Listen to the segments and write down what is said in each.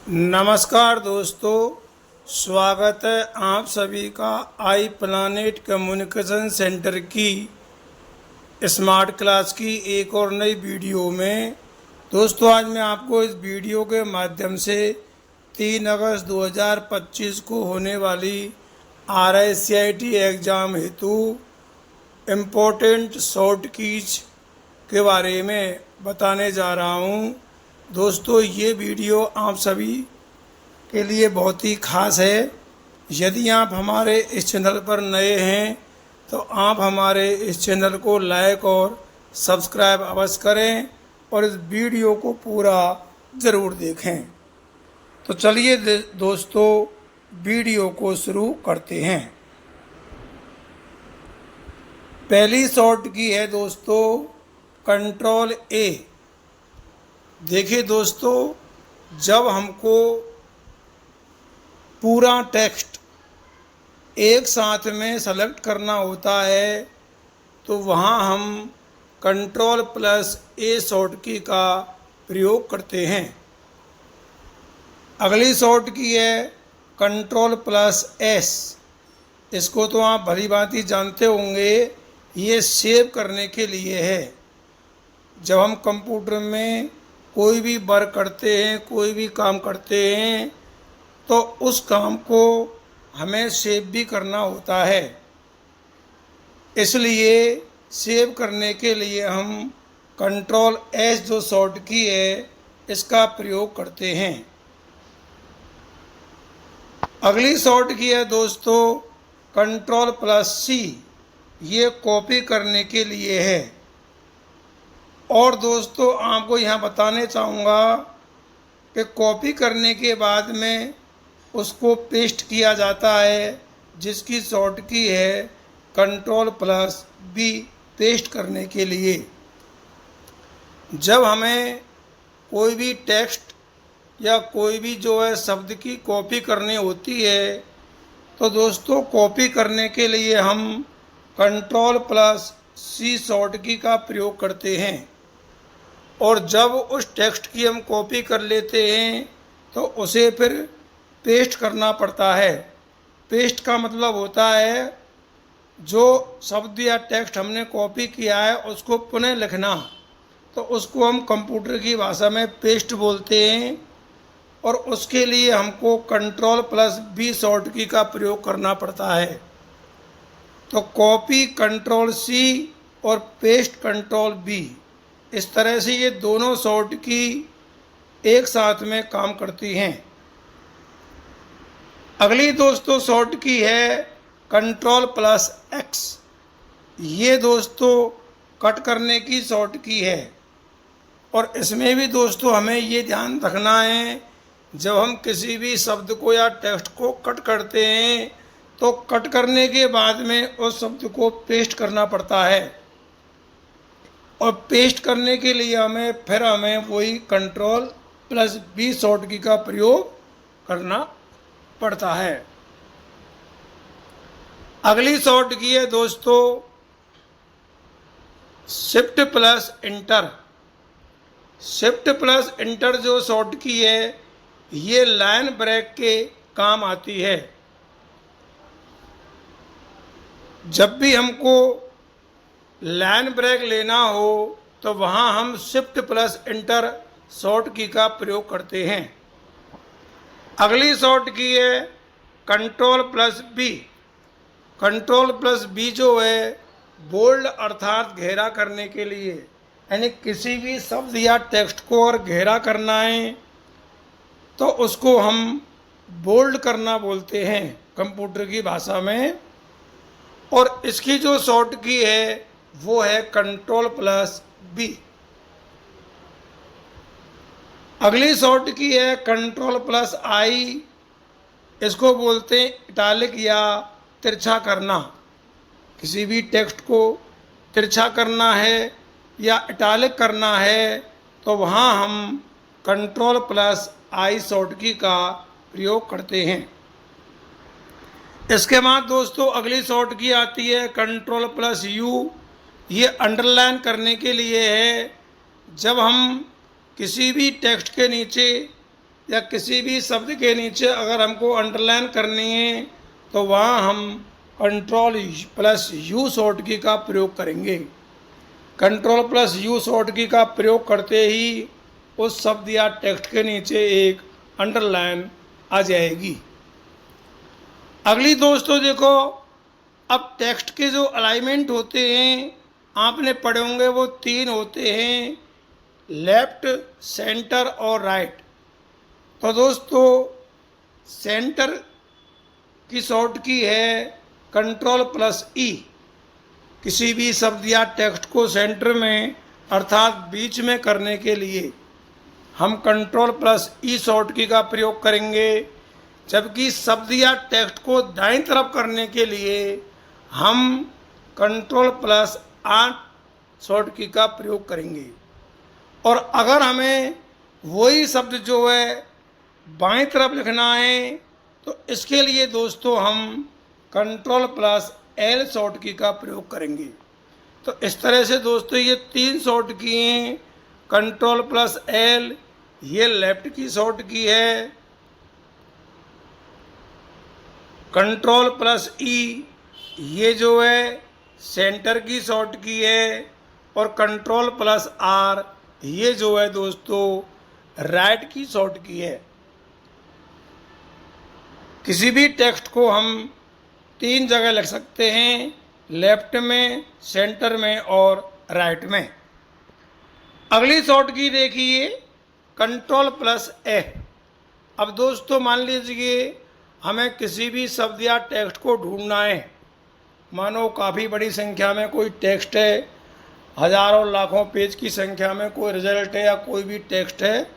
नमस्कार दोस्तों, स्वागत है आप सभी का आई प्लानेट कम्युनिकेशन सेंटर की स्मार्ट क्लास की एक और नई वीडियो में। दोस्तों, आज मैं आपको इस वीडियो के माध्यम से 3 अगस्त 2025 को होने वाली RICIT एग्ज़ाम हेतु इम्पोर्टेंट शॉर्ट कीज के बारे में बताने जा रहा हूँ। दोस्तों, ये वीडियो आप सभी के लिए बहुत ही खास है। यदि आप हमारे इस चैनल पर नए हैं तो आप हमारे इस चैनल को लाइक और सब्सक्राइब अवश्य करें और इस वीडियो को पूरा ज़रूर देखें। तो चलिए दोस्तों, वीडियो को शुरू करते हैं। पहली शॉर्ट की है दोस्तों कंट्रोल ए। देखिए दोस्तों, जब हमको पूरा टेक्स्ट एक साथ में सेलेक्ट करना होता है तो वहाँ हम कंट्रोल+A शॉर्ट की का प्रयोग करते हैं। अगली शॉर्ट की है कंट्रोल+S। इसको तो आप भली भांति जानते होंगे, ये सेव करने के लिए है। जब हम कंप्यूटर में कोई भी वर्क करते हैं, कोई भी काम करते हैं, तो उस काम को हमें सेव भी करना होता है। इसलिए सेव करने के लिए हम कंट्रोल+S जो शॉर्ट की है इसका प्रयोग करते हैं। अगली शॉर्ट की है दोस्तों कंट्रोल+C। ये कॉपी करने के लिए है। और दोस्तों, आपको यहाँ बताने चाहूँगा कि कॉपी करने के बाद में उसको पेस्ट किया जाता है, जिसकी शॉर्ट की है कंट्रोल+B पेस्ट करने के लिए। जब हमें कोई भी टेक्स्ट या कोई भी जो है शब्द की कॉपी करनी होती है तो दोस्तों कॉपी करने के लिए हम कंट्रोल+C शॉर्ट की का प्रयोग करते हैं। और जब उस टेक्स्ट की हम कॉपी कर लेते हैं तो उसे फिर पेस्ट करना पड़ता है। पेस्ट का मतलब होता है जो शब्द या टेक्स्ट हमने कॉपी किया है उसको पुनः लिखना। तो उसको हम कंप्यूटर की भाषा में पेस्ट बोलते हैं और उसके लिए हमको कंट्रोल+B शॉर्ट की का प्रयोग करना पड़ता है। तो कॉपी कंट्रोल+C और पेस्ट कंट्रोल+B, इस तरह से ये दोनों शॉर्ट की एक साथ में काम करती हैं। अगली दोस्तों शॉर्ट की है कंट्रोल+X। ये दोस्तों कट करने की शॉर्ट की है। और इसमें भी दोस्तों हमें ये ध्यान रखना है, जब हम किसी भी शब्द को या टेक्स्ट को कट करते हैं तो कट करने के बाद में उस शब्द को पेस्ट करना पड़ता है। और पेस्ट करने के लिए हमें वही कंट्रोल+B शॉर्ट की का प्रयोग करना पड़ता है। अगली शॉर्ट की है दोस्तों शिफ्ट+इंटर। शिफ्ट+इंटर जो शॉर्ट की है ये लाइन ब्रेक के काम आती है। जब भी हमको लाइन ब्रेक लेना हो तो वहाँ हम शिफ्ट+इंटर शॉर्ट की का प्रयोग करते हैं। अगली शॉर्ट की है कंट्रोल+B। कंट्रोल+B जो है बोल्ड अर्थात घेरा करने के लिए, यानी किसी भी शब्द या टेक्स्ट को और घेरा करना है तो उसको हम बोल्ड करना बोलते हैं कंप्यूटर की भाषा में। और इसकी जो शॉर्ट की है वो है कंट्रोल+B। अगली शॉर्ट की है कंट्रोल+I। इसको बोलते हैं इटालिक या तिरछा करना। किसी भी टेक्स्ट को तिरछा करना है या इटालिक करना है तो वहाँ हम कंट्रोल+I शॉर्ट की का प्रयोग करते हैं। इसके बाद दोस्तों अगली शॉर्ट की आती है कंट्रोल+U। ये अंडरलाइन करने के लिए है। जब हम किसी भी टेक्स्ट के नीचे या किसी भी शब्द के नीचे अगर हमको अंडरलाइन करनी है तो वहाँ हम कंट्रोल प्लस यू शॉर्ट की का प्रयोग करेंगे। कंट्रोल प्लस यू शॉर्ट की का प्रयोग करते ही उस शब्द या टेक्स्ट के नीचे एक अंडरलाइन आ जाएगी। अगली दोस्तों देखो, अब टेक्स्ट के जो अलाइनमेंट होते हैं आपने पढ़े होंगे, वो 3 होते हैं, लेफ्ट, सेंटर और राइट। तो दोस्तों सेंटर की शॉर्ट की है कंट्रोल प्लस ई। किसी भी शब्द या टेक्स्ट को सेंटर में अर्थात बीच में करने के लिए हम कंट्रोल प्लस ई शॉर्ट की का प्रयोग करेंगे, जबकि शब्द या टेक्स्ट को दाईं तरफ करने के लिए हम कंट्रोल प्लस आर शॉर्ट की का प्रयोग करेंगे। और अगर हमें वही शब्द जो है बाईं तरफ लिखना है तो इसके लिए दोस्तों हम कंट्रोल प्लस एल शॉर्ट की का प्रयोग करेंगे। तो इस तरह से दोस्तों ये 3 शॉर्ट की हैं, कंट्रोल प्लस एल ये लेफ्ट की शॉर्ट की है, कंट्रोल प्लस ई ये जो है सेंटर की शॉर्ट की है, और कंट्रोल प्लस आर ये जो है दोस्तों राइट की शॉर्ट की है। किसी भी टेक्स्ट को हम 3 जगह लिख सकते हैं, लेफ्ट में, सेंटर में और राइट में। अगली शॉर्ट की देखिए कंट्रोल प्लस ए। अब दोस्तों मान लीजिए हमें किसी भी शब्द या टेक्स्ट को ढूंढना है, मानो काफ़ी बड़ी संख्या में कोई टेक्स्ट है, हजारों लाखों पेज की संख्या में कोई रिजल्ट है या कोई भी टेक्स्ट है,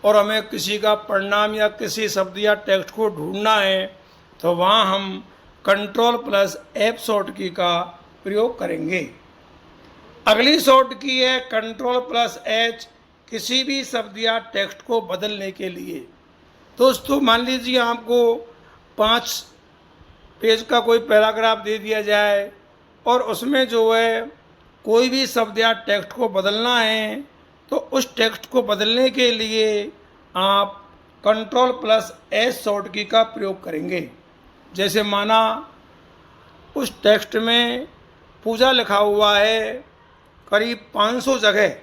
और हमें किसी का परिणाम या किसी शब्द या टेक्स्ट को ढूंढना है, तो वहाँ हम कंट्रोल प्लस एफ शॉर्ट की का प्रयोग करेंगे। अगली शॉर्ट की है कंट्रोल प्लस एच, किसी भी शब्द या टेक्स्ट को बदलने के लिए। दोस्तों मान लीजिए आपको 5 पेज का कोई पैराग्राफ दे दिया जाए और उसमें जो है कोई भी शब्द या टेक्स्ट को बदलना है, तो उस टेक्स्ट को बदलने के लिए आप कंट्रोल प्लस एस शॉर्ट की का प्रयोग करेंगे। जैसे माना उस टेक्स्ट में पूजा लिखा हुआ है करीब 500 जगह,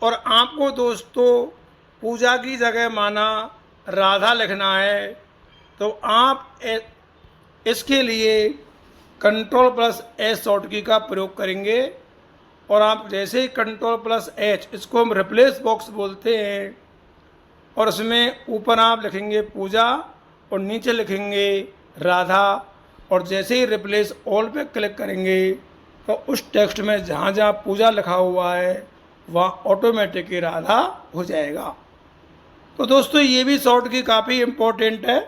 और आपको दोस्तों पूजा की जगह माना राधा लिखना है, तो आप इसके लिए कंट्रोल प्लस एस शॉर्ट की का प्रयोग करेंगे। और आप जैसे ही कंट्रोल प्लस एच, इसको हम रिप्लेस बॉक्स बोलते हैं, और उसमें ऊपर आप लिखेंगे पूजा और नीचे लिखेंगे राधा, और जैसे ही रिप्लेस ऑल पे क्लिक करेंगे तो उस टेक्स्ट में जहाँ जहाँ पूजा लिखा हुआ है वहाँ ऑटोमेटिक ही राधा हो जाएगा। तो दोस्तों ये भी शॉर्ट की काफ़ी इम्पोर्टेंट है।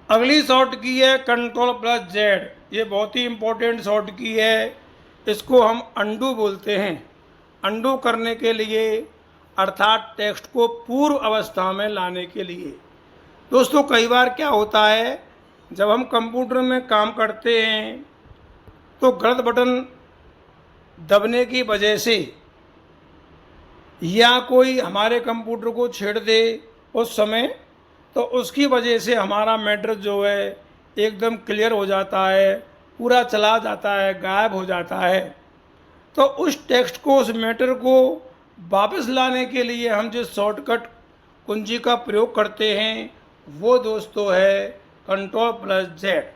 अगली शॉर्ट की है कंट्रोल प्लस जेड, ये बहुत ही इम्पोर्टेंट शॉर्ट की है, इसको हम अंडू बोलते हैं। अंडू करने के लिए अर्थात टेक्स्ट को पूर्व अवस्था में लाने के लिए। दोस्तों कई बार क्या होता है, जब हम कंप्यूटर में काम करते हैं तो गलत बटन दबने की वजह से या कोई हमारे कंप्यूटर को छेड़ दे उस समय, तो उसकी वजह से हमारा मैटर जो है एकदम क्लियर हो जाता है, पूरा चला जाता है, गायब हो जाता है। तो उस टेक्स्ट को, उस मैटर को वापस लाने के लिए हम जिस शॉर्टकट कुंजी का प्रयोग करते हैं वो दोस्तों है कंट्रोल प्लस जेड,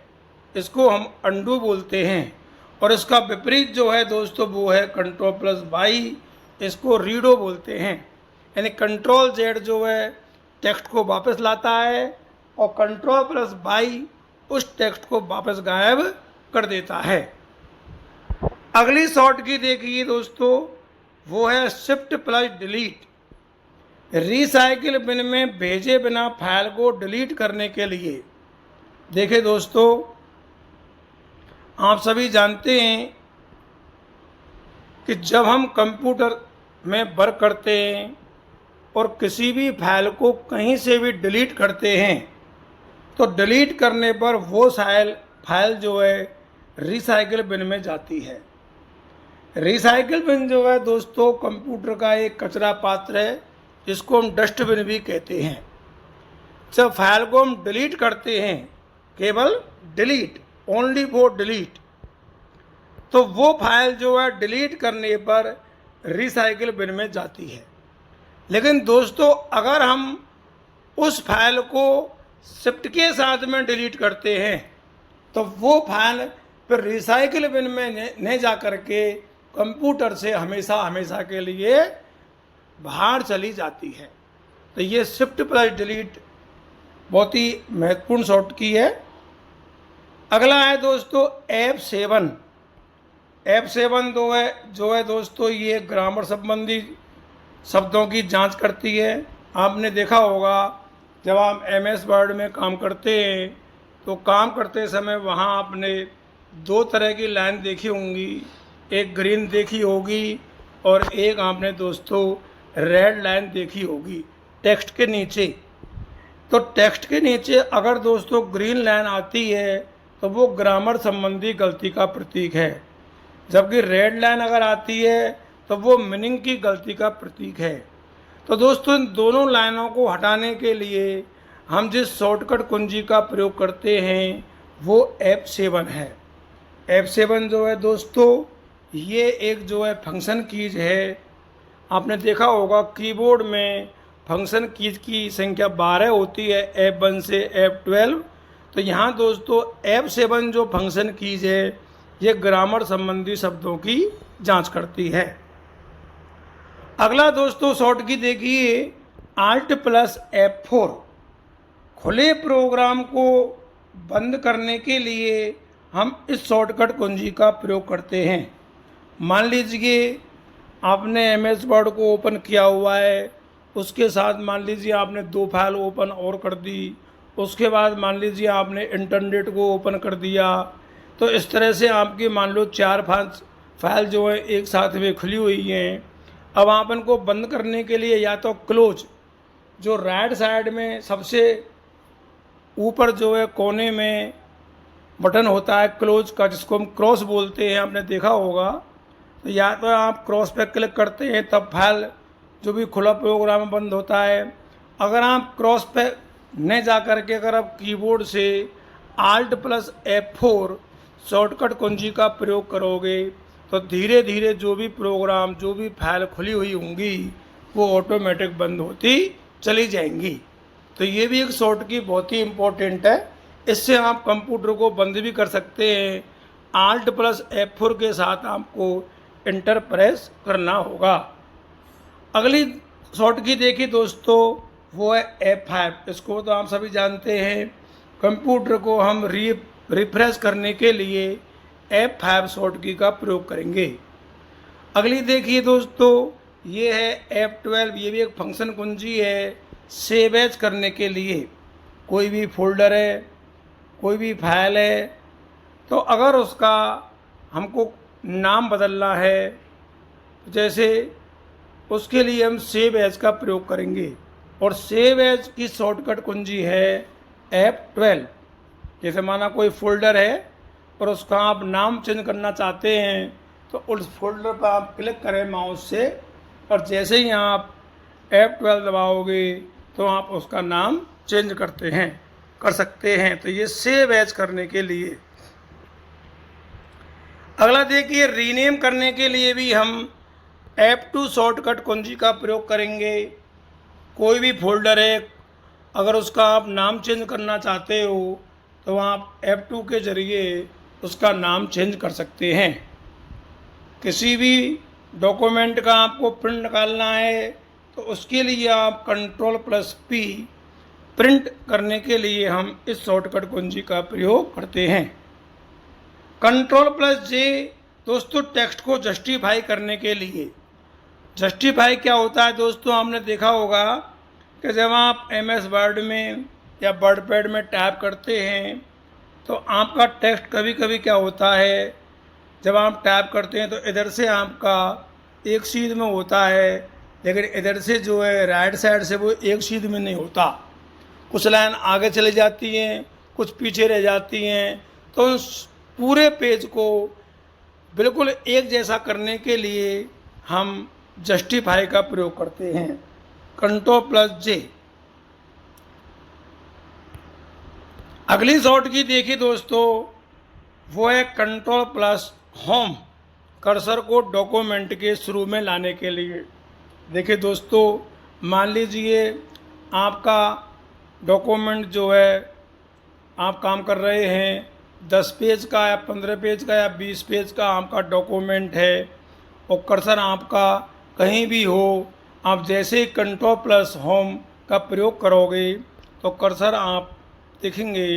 इसको हम अंडू बोलते हैं। और इसका विपरीत जो है दोस्तों वो है कंट्रोल प्लस वाई, इसको रीडो बोलते हैं। यानी कंट्रोल जेड जो है टेक्स्ट को वापस लाता है और कंट्रोल प्लस वाई उस टेक्स्ट को वापस गायब कर देता है। अगली शॉर्ट की देखिए दोस्तों, वो है shift plus delete. Recycle bin में भेजे बिना फाइल को डिलीट करने के लिए। देखिए दोस्तों, आप सभी जानते हैं कि जब हम कंप्यूटर में वर्क करते हैं और किसी भी फाइल को कहीं से भी डिलीट करते हैं, तो डिलीट करने पर वो फाइल जो है रिसाइकिल बिन में जाती है। रिसाइकिल बिन जो है दोस्तों कंप्यूटर का एक कचरा पात्र है इसको हम डस्टबिन भी कहते हैं। जब फाइल को हम डिलीट करते हैं, केवल डिलीट, ओनली फॉर डिलीट, तो वो फाइल जो है डिलीट करने पर रिसाइकिल बिन में जाती है। लेकिन दोस्तों अगर हम उस फाइल को शिफ्ट के साथ में डिलीट करते हैं तो वो फाइल फिर रिसाइकिल बिन में नहीं जा करके कंप्यूटर से हमेशा हमेशा के लिए बाहर चली जाती है। तो ये शिफ्ट प्लस डिलीट बहुत ही महत्वपूर्ण शॉर्टकी है। अगला है दोस्तों F7। F7 जो है दोस्तों ये ग्रामर संबंधी शब्दों की जांच करती है। आपने देखा होगा जब आप MS वर्ड में काम करते हैं तो काम करते समय वहाँ आपने दो तरह की लाइन देखी होंगी, एक ग्रीन देखी होगी और एक आपने दोस्तों रेड लाइन देखी होगी टेक्स्ट के नीचे। तो टेक्स्ट के नीचे अगर दोस्तों ग्रीन लाइन आती है तो वो ग्रामर संबंधी गलती का प्रतीक है, जबकि रेड लाइन अगर आती है तो वो मीनिंग की गलती का प्रतीक है। तो दोस्तों इन दोनों लाइनों को हटाने के लिए हम जिस शॉर्टकट कुंजी का प्रयोग करते हैं वो F7 है। F7 जो है दोस्तों ये एक जो है फंक्शन कीज है। आपने देखा होगा कीबोर्ड में फंक्शन कीज की संख्या 12 होती है, F1 से F12। तो यहाँ दोस्तों F7 जो फंक्शन कीज है ये ग्रामर संबंधी शब्दों की जांच करती है। अगला दोस्तों शॉर्टकी देखिए Alt प्लस F4। खुले प्रोग्राम को बंद करने के लिए हम इस शॉर्टकट कुंजी का प्रयोग करते हैं। मान लीजिए आपने MS वर्ड को ओपन किया हुआ है, उसके साथ मान लीजिए आपने दो फाइल ओपन और कर दी, उसके बाद मान लीजिए आपने इंटरनेट को ओपन कर दिया। तो इस तरह से आपकी मान लो 4-5 फाइल जो है एक साथ में खुली हुई हैं। अब आप इनको बंद करने के लिए या तो क्लोज, जो राइट साइड में सबसे ऊपर जो है कोने में बटन होता है क्लोज का, जिसको हम क्रॉस बोलते हैं, आपने देखा होगा। तो या तो आप क्रॉस पे क्लिक करते हैं तब फाइल जो भी खुला प्रोग्राम बंद होता है। अगर आप क्रॉस पे नहीं जा करके अगर आप कीबोर्ड से Alt प्लस F4 शॉर्टकट कुंजी का प्रयोग करोगे तो धीरे धीरे जो भी प्रोग्राम, जो भी फाइल खुली हुई होंगी वो ऑटोमेटिक बंद होती चली जाएंगी। तो ये भी एक शॉर्टकी बहुत ही इम्पोर्टेंट है। इससे आप कंप्यूटर को बंद भी कर सकते हैं। Alt प्लस F4 के साथ आपको इंटर प्रेस करना होगा। अगली शॉर्टकी देखिए दोस्तों वो है F5। इसको तो आप सभी जानते हैं। कंप्यूटर को हम रिफ्रेश करने के लिए F5 शॉर्टकी का प्रयोग करेंगे। अगली देखिए दोस्तों ये है F12। ये भी एक फंक्शन कुंजी है सेव एज करने के लिए। कोई भी फोल्डर है, कोई भी फाइल है, तो अगर उसका हमको नाम बदलना है जैसे उसके लिए हम सेव एज का प्रयोग करेंगे। और सेव एज की शॉर्टकट कुंजी है F12। जैसे माना कोई फोल्डर है और उसका आप नाम चेंज करना चाहते हैं तो उस फोल्डर पर आप क्लिक करें माउस से और जैसे ही आप F12 दबाओगे तो आप उसका नाम चेंज कर सकते हैं। तो ये सेव एज करने के लिए। अगला देखिए रीनेम करने के लिए भी हम F2 शॉर्टकट कुंजी का प्रयोग करेंगे। कोई भी फोल्डर है अगर उसका आप नाम चेंज करना चाहते हो तो आप F2 के ज़रिए उसका नाम चेंज कर सकते हैं। किसी भी डॉक्यूमेंट का आपको प्रिंट निकालना है तो उसके लिए आप Ctrl+P प्रिंट करने के लिए हम इस शॉर्टकट कुंजी का प्रयोग करते हैं। Ctrl+J दोस्तों टेक्स्ट को जस्टिफाई करने के लिए। जस्टिफाई क्या होता है दोस्तों, आपने देखा होगा कि जब आप MS वर्ड में या वर्डपैड में टाइप करते हैं तो आपका टेक्स्ट कभी कभी क्या होता है, जब आप टाइप करते हैं तो इधर से आपका एक सीध में होता है, लेकिन इधर से जो है राइट साइड से वो एक सीध में नहीं होता। कुछ लाइन आगे चली जाती हैं, कुछ पीछे रह जाती हैं। तो उस पूरे पेज को बिल्कुल एक जैसा करने के लिए हम जस्टिफाई का प्रयोग करते हैं। कंट्रोल प्लस जे। अगली शॉर्ट की देखिए दोस्तों, वो है कंट्रोल प्लस होम, कर्सर को डॉक्यूमेंट के शुरू में लाने के लिए। देखिए दोस्तों, मान लीजिए आपका डॉक्यूमेंट जो है, आप काम कर रहे हैं 10 पेज का या 15 पेज का या 20 पेज का आपका डॉक्यूमेंट है, और कर्सर आपका कहीं भी हो, आप जैसे ही कंट्रोल प्लस होम का प्रयोग करोगे तो कर्सर आप देखेंगे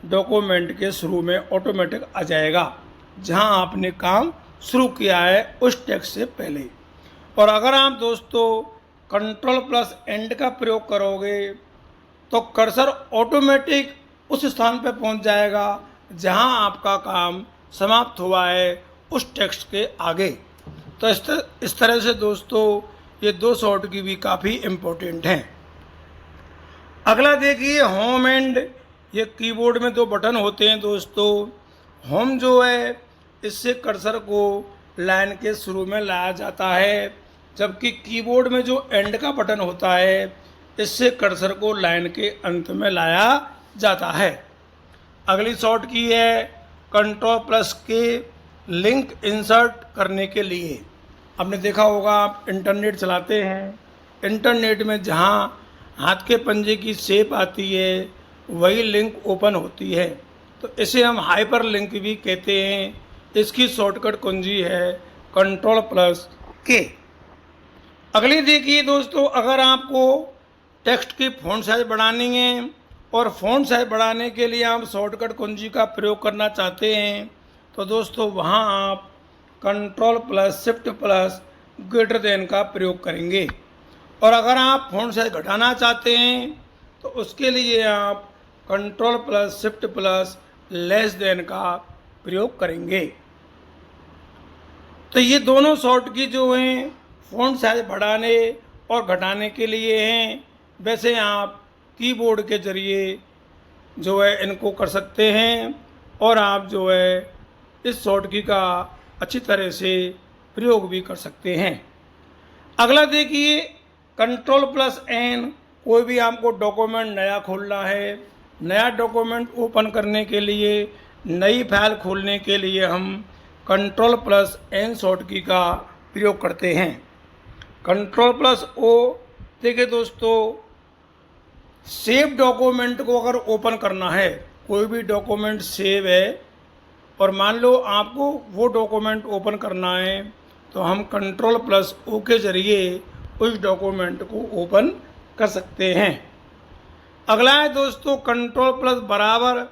डॉक्यूमेंट के शुरू में ऑटोमेटिक आ जाएगा, जहां आपने काम शुरू किया है उस टेक्स्ट से पहले। और अगर आप दोस्तों कंट्रोल प्लस एंड का प्रयोग करोगे तो कर्सर ऑटोमेटिक उस स्थान पर पहुंच जाएगा जहां आपका काम समाप्त हुआ है उस टेक्स्ट के आगे। तो इस तरह से दोस्तों ये दो शॉर्ट की भी काफ़ी इम्पोर्टेंट हैं। अगला देखिए होम एंड। ये कीबोर्ड में दो बटन होते हैं दोस्तों। होम जो है, इससे कर्सर को लाइन के शुरू में लाया जाता है, जबकि कीबोर्ड में जो एंड का बटन होता है, इससे कर्सर को लाइन के अंत में लाया जाता है। अगली शॉर्ट की है कंट्रोल प्लस के, लिंक इंसर्ट करने के लिए। आपने देखा होगा, आप इंटरनेट चलाते हैं, इंटरनेट में जहाँ हाथ के पंजे की शेप आती है वही लिंक ओपन होती है, तो इसे हम हाइपर लिंक भी कहते हैं। इसकी शॉर्टकट कुंजी है कंट्रोल प्लस के। अगली देखिए दोस्तों, अगर आपको टेक्स्ट की फ़ॉन्ट साइज बढ़ानी है और फ़ॉन्ट साइज बढ़ाने के लिए आप शॉर्टकट कुंजी का प्रयोग करना चाहते हैं, तो दोस्तों वहाँ आप control plus shift plus greater than का प्रयोग करेंगे। और अगर आप फ़ॉन्ट साइज घटाना चाहते हैं तो उसके लिए आप control plus shift plus less than का प्रयोग करेंगे। तो ये दोनों शॉर्ट की जो हैं फ़ॉन्ट साइज बढ़ाने और घटाने के लिए हैं। वैसे आप कीबोर्ड के ज़रिए जो है इनको कर सकते हैं, और आप जो है इस शॉर्ट की का अच्छी तरह से प्रयोग भी कर सकते हैं। अगला देखिए कंट्रोल प्लस एन। कोई भी आपको डॉक्यूमेंट नया खोलना है, नया डॉक्यूमेंट ओपन करने के लिए, नई फाइल खोलने के लिए हम कंट्रोल प्लस एन शॉर्ट की का प्रयोग करते हैं। Control plus O. देखिए दोस्तों, सेव डॉक्यूमेंट को अगर ओपन करना है, कोई भी डॉक्यूमेंट सेव है और मान लो आपको वो डॉक्यूमेंट ओपन करना है, तो हम कंट्रोल प्लस ओ के ज़रिए उस डॉक्यूमेंट को ओपन कर सकते हैं। अगला है दोस्तों कंट्रोल प्लस बराबर।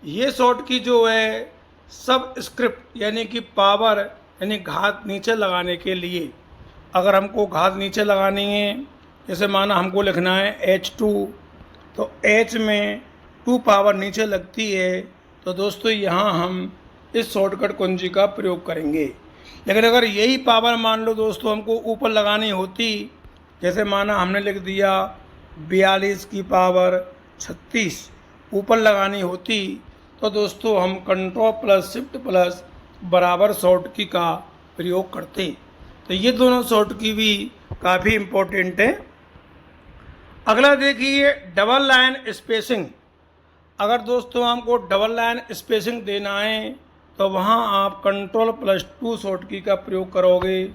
ये शॉर्ट की जो है सब स्क्रिप्ट यानी कि पावर यानी घात नीचे लगाने के लिए। अगर हमको घात नीचे लगानी है, जैसे माना हमको लिखना है H2, तो H में 2 पावर नीचे लगती है, तो दोस्तों यहाँ हम इस शॉर्टकट कुंजी का प्रयोग करेंगे। लेकिन अगर यही पावर मान लो दोस्तों हमको ऊपर लगानी होती, जैसे माना हमने लिख दिया 42 की पावर 36 ऊपर लगानी होती, तो दोस्तों हम कंट्रोल प्लस शिफ्ट प्लस बराबर शॉर्ट की का प्रयोग करते। तो ये दोनों शॉर्ट की भी काफ़ी इम्पोर्टेंट है। अगला देखिए डबल लाइन स्पेसिंग। अगर दोस्तों हमको डबल लाइन स्पेसिंग देना है तो वहाँ आप कंट्रोल प्लस 2 शॉर्ट की का प्रयोग करोगे।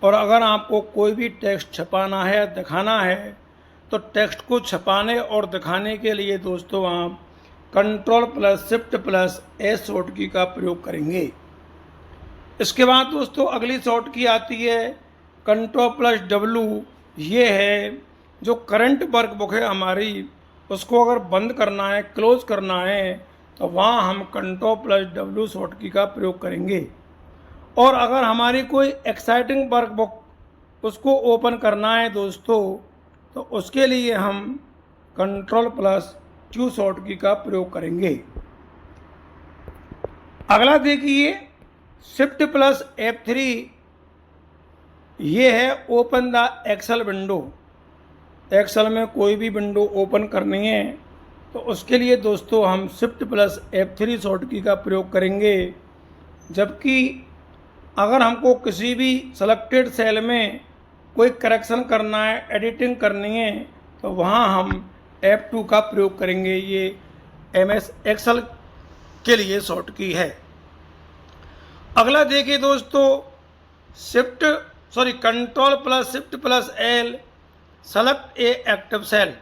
और अगर आपको कोई भी टेक्स्ट छपाना है, दिखाना है, तो टेक्स्ट को छपाने और दिखाने के लिए दोस्तों आप control plus shift plus S short की का प्रयोग करेंगे। इसके बाद दोस्तों अगली शॉर्ट की आती है कंट्रोल प्लस डब्लू। ये है जो करंट वर्कबुक है हमारी, उसको अगर बंद करना है, क्लोज करना है, तो वहाँ हम कंट्रोल प्लस डब्लू शॉर्ट की का प्रयोग करेंगे। और अगर हमारी कोई एक्साइटिंग वर्कबुक उसको ओपन करना है दोस्तों, तो उसके लिए हम कंट्रोल प्लस क्यू शॉर्ट की का प्रयोग करेंगे। अगला देखिए शिफ्ट प्लस F3। ये है open the Excel window. Excel में कोई भी विंडो ओपन करनी है तो उसके लिए दोस्तों हम शिफ्ट प्लस F3 शॉर्ट की का प्रयोग करेंगे। जबकि अगर हमको किसी भी सेलेक्टेड सेल में कोई करेक्शन करना है, एडिटिंग करनी है, तो वहाँ हम F2 का प्रयोग करेंगे। ये MS एक्सेल के लिए शॉर्ट की है। अगला देखिए दोस्तों, control plus shift plus L select a active cell.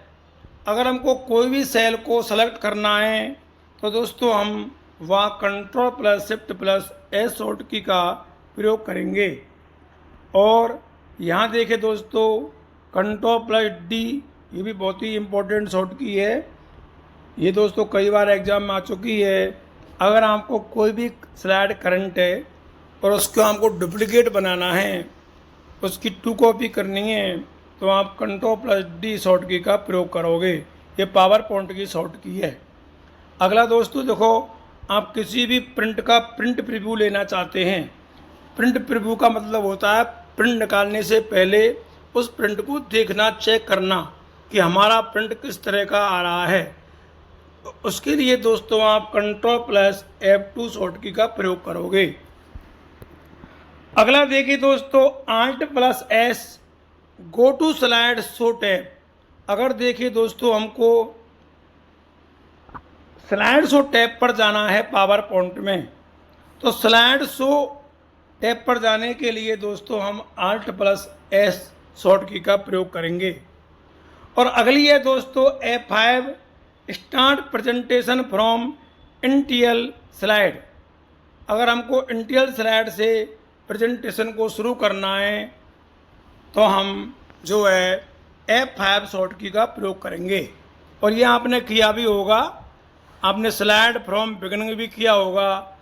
अगर हमको कोई भी सेल को सेलेक्ट करना है तो दोस्तों हम वहाँ control plus shift plus S short की का प्रयोग करेंगे। और यहाँ देखिए दोस्तों, कंट्रोल प्लस D, ये भी बहुत ही इम्पोर्टेंट शॉर्ट की है। ये दोस्तों कई बार एग्जाम में आ चुकी है। अगर आपको कोई भी स्लाइड करंट है और उसको हमको डुप्लीकेट बनाना है, उसकी 2 कॉपी करनी है, तो आप कंट्रोल प्लस D शॉर्ट की का प्रयोग करोगे। ये पावर पॉइंट की शॉर्ट की है। अगला दोस्तों देखो, आप किसी भी प्रिंट का प्रिंट प्रीव्यू लेना चाहते हैं। प्रिंट प्रीव्यू का मतलब होता है प्रिंट निकालने से पहले उस प्रिंट को देखना, चेक करना कि हमारा प्रिंट किस तरह का आ रहा है। उसके लिए दोस्तों आप कंट्रोल प्लस F2 शॉर्ट की का प्रयोग करोगे। अगला देखिए दोस्तों, Alt plus S go to slide show tab. अगर देखिए दोस्तों हमको स्लाइड शो टैब पर जाना है पावर पॉइंट में, तो स्लाइड शो टैब पर जाने के लिए दोस्तों हम Alt प्लस S शॉर्ट की का प्रयोग करेंगे। और अगली है दोस्तों F5 start presentation from initial slide. अगर हमको इंटियल स्लाइड से प्रेजेंटेशन को शुरू करना है तो हम जो है F5 शॉर्ट की का प्रयोग करेंगे। और ये आपने किया भी होगा, आपने स्लाइड फ्रॉम बिगिनिंग भी किया होगा।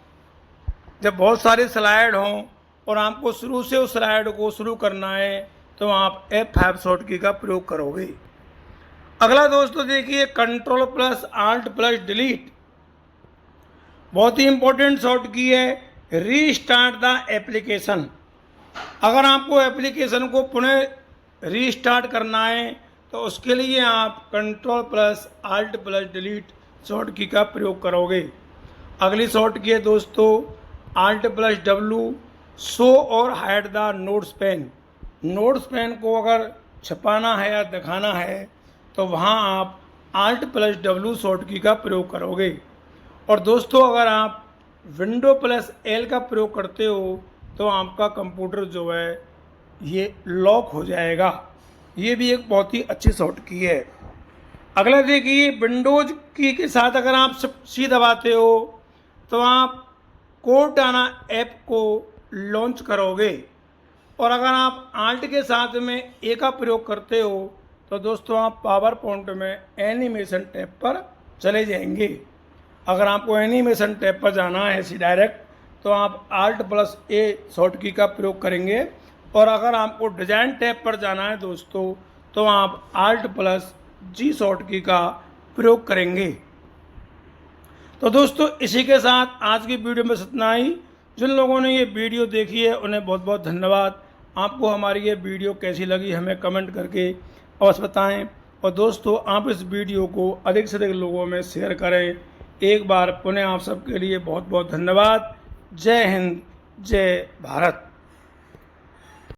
जब बहुत सारे स्लाइड हों और आपको शुरू से उस स्लाइड को शुरू करना है तो आप F5 शॉर्ट की का प्रयोग करोगे। अगला दोस्तों देखिए, control plus Alt plus delete, बहुत ही इंपॉर्टेंट शॉर्ट की है। Restart the application. अगर आपको एप्लीकेशन को पुनः रीस्टार्ट करना है तो उसके लिए आप control plus Alt plus delete short की का प्रयोग करोगे। अगली शॉर्ट की है दोस्तों Alt प्लस W शो और hide the notes pane. Notes pane को अगर छपाना है या दिखाना है तो वहाँ आप Alt प्लस W शॉर्ट की का प्रयोग करोगे। और दोस्तों अगर आप विंडो प्लस L का प्रयोग करते हो तो आपका कंप्यूटर जो है ये लॉक हो जाएगा। ये भी एक बहुत ही अच्छी शॉर्ट की है। अगला देखिए, विंडोज की के साथ अगर आप सी दबाते हो तो आप कोर्टाना ऐप को लॉन्च करोगे। और अगर आप Alt के साथ में ए का प्रयोग करते हो तो दोस्तों आप पावर पॉइंट में एनिमेशन टैब पर चले जाएंगे। अगर आपको एनिमेशन टैब पर जाना है ऐसी डायरेक्ट तो आप Alt प्लस A शॉर्ट की का प्रयोग करेंगे। और अगर आपको डिज़ाइन टैब पर जाना है दोस्तों तो आप Alt प्लस G शॉर्ट की का प्रयोग करेंगे। तो दोस्तों इसी के साथ आज की वीडियो में इतना ही। जिन लोगों ने ये वीडियो देखी है उन्हें बहुत बहुत धन्यवाद। आपको हमारी ये वीडियो कैसी लगी हमें कमेंट करके अवश्य बताएं। और दोस्तों आप इस वीडियो को अधिक से अधिक लोगों में शेयर करें। एक बार पुनः आप सबके लिए बहुत बहुत धन्यवाद। जय हिंद, जय भारत।